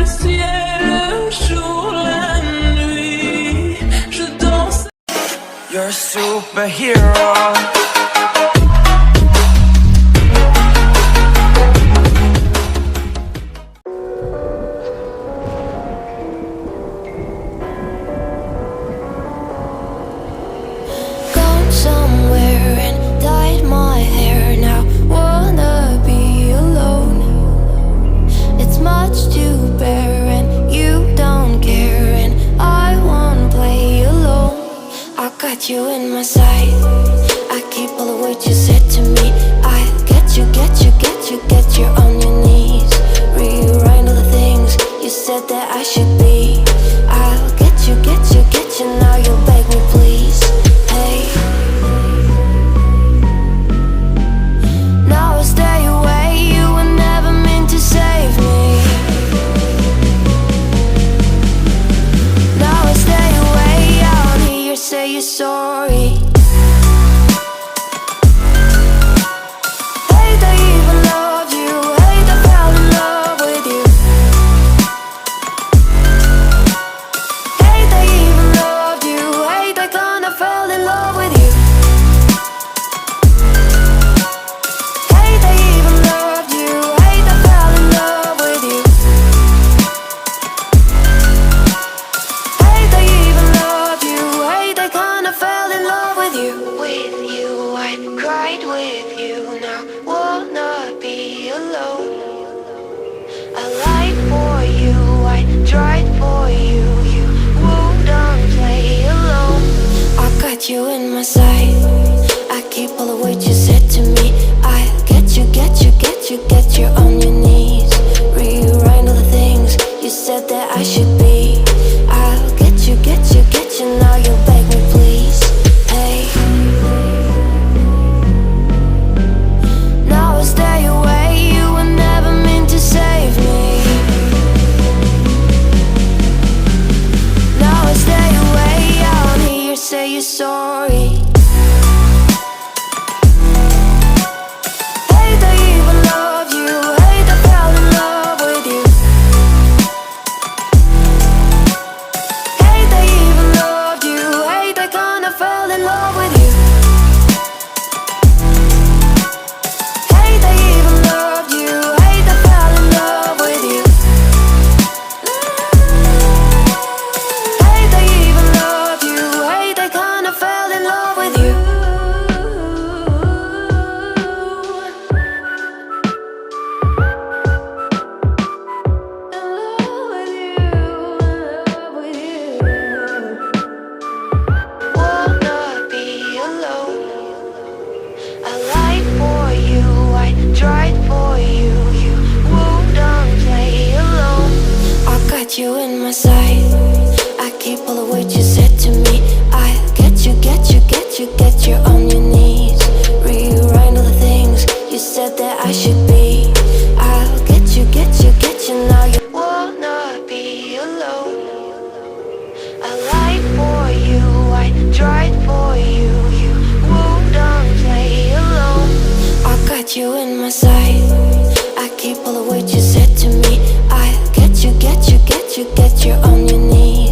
ciel, le jour, la nuit, je danse. You're a superhero. Somewhere and dyed my hair now. Wanna be alone. It's much to bear and you don't care, and I won't play alone. I got you in my sight. I keep all the words you said to me. I get you, get you, get you, get you on your knees. Rewrite all the things you said that I should be. I'll get you, get you, get you. Now you'll beg me please. Hey, now I stay away, you were never meant to save me. Now I stay away, I don't hear you say you're sorry. Hate I even loved you, hate I fell in love with you. Hate I even loved you, hate I kinda fell in love with you. Hate I even loved you, hate I fell in love with you. Hate I even loved you, hate I kinda fell in love with you. With you, I cried with you, now wanna be alone. I lied for you, I tried for you, you wouldn't play alone. I got you in my sight. I keep all the words you said to me. I get you, get you, get you, get you on your knees. Rewrite all the things you said that I should be. I'll get you, get you, get you. Now you'll beg me please. Hey, now I stay away, you were never meant to save me. Now I stay away, I don't hear you say you're sorry. Hate I even loved you, hate I fell in love with you. Hate I even loved you, hate I kinda fell in love with you. Hate I even loved you, hate I fell in love with you. Hate I even loved you, hate I kinda fell in love with you. Wanna be alone. I lied for you, I tried for you, you wouldn't play alone. I got you in my sight. I keep all the words you said to me. I get you, get you, get you, get you on your knees. Rewrite all the things you said that I should be. I'll get you, get you, get you. Now you wanna be alone. I lied for you, I tried for you, you wouldn't play alone. I got you in my sight. I keep all the words you said to me. I get you, get you, get you, get you on your knees.